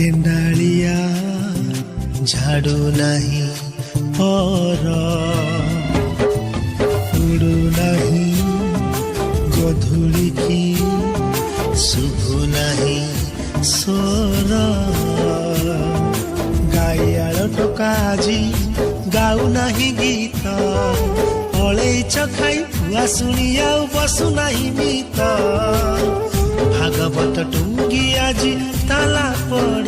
गेंडालिया झाड़ू नहीं पर उड़ू नहीं गधूली की शुभु नहीं स्वर गाइयाल टोका आजी गाऊ नहीं गीत पलैच खाई पुआ शुणी बसु नहीं मित भागवत टुंगी आज ताला पड़ी।